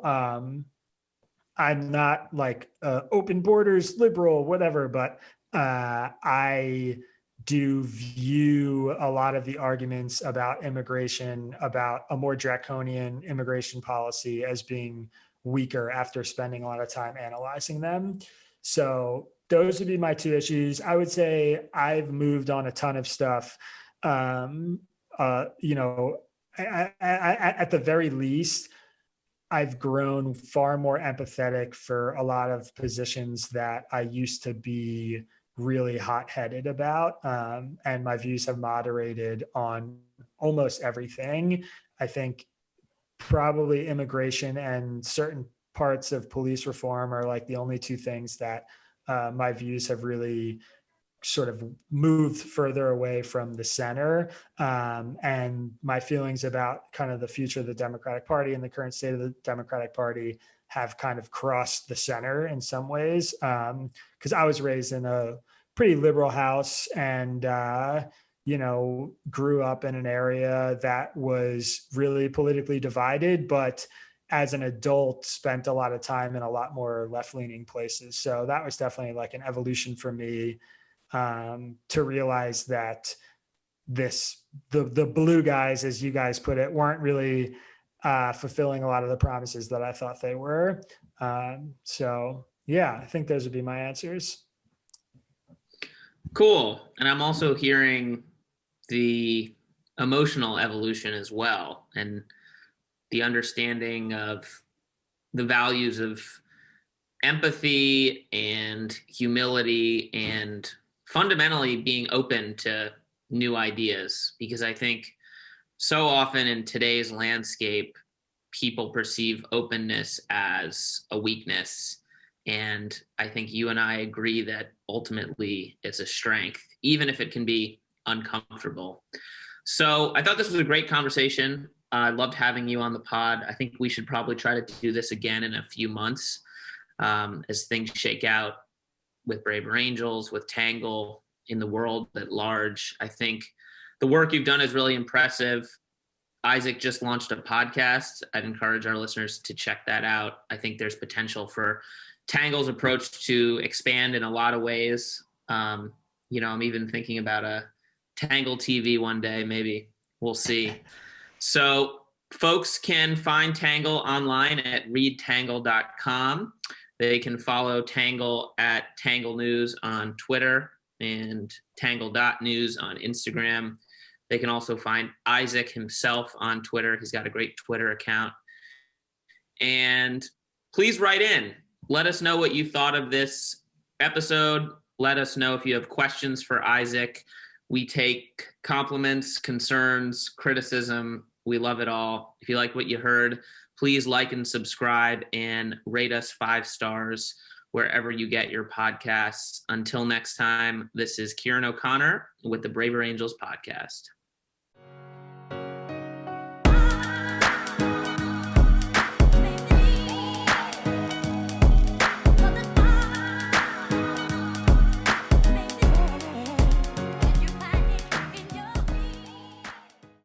I'm not like open borders liberal, whatever, but I do view a lot of the arguments about immigration, about a more draconian immigration policy, as being weaker after spending a lot of time analyzing them. So those would be my two issues. I would say I've moved on a ton of stuff. You know, at the very least, I've grown far more empathetic for a lot of positions that I used to be really hot-headed about. And my views have moderated on almost everything. I think probably immigration and certain parts of police reform are like the only two things that my views have really sort of moved further away from the center. And my feelings about kind of the future of the Democratic Party and the current state of the Democratic Party have kind of crossed the center in some ways. Because I was raised in a pretty liberal house and, you know, grew up in an area that was really politically divided, but as an adult spent a lot of time in a lot more left-leaning places. So that was definitely like an evolution for me, to realize that the blue guys, as you guys put it, weren't really fulfilling a lot of the promises that I thought they were. So yeah, I think those would be my answers. Cool. And I'm also hearing the emotional evolution as well, and the understanding of the values of empathy and humility and fundamentally being open to new ideas. Because I think so often in today's landscape, people perceive openness as a weakness. And I think you and I agree that ultimately it's a strength, even if it can be uncomfortable. So I thought this was a great conversation. I loved having you on the pod. I think we should probably try to do this again in a few months, as things shake out with Braver Angels, with Tangle, in the world at large. I think the work you've done is really impressive. Isaac just launched a podcast. I'd encourage our listeners to check that out. I think there's potential for Tangle's approach to expand in a lot of ways. You know, I'm even thinking about a Tangle TV one day, maybe. We'll see. So folks can find Tangle online at readtangle.com. They can follow Tangle at Tangle News on Twitter and tangle.news on Instagram. They can also find Isaac himself on Twitter. He's got a great Twitter account. And please write in. Let us know what you thought of this episode. Let us know if you have questions for Isaac. We take compliments, concerns, criticism. We love it all. If you like what you heard, please like and subscribe and rate us 5 stars wherever you get your podcasts. Until next time, this is Ciaran O'Connor with the Braver Angels podcast.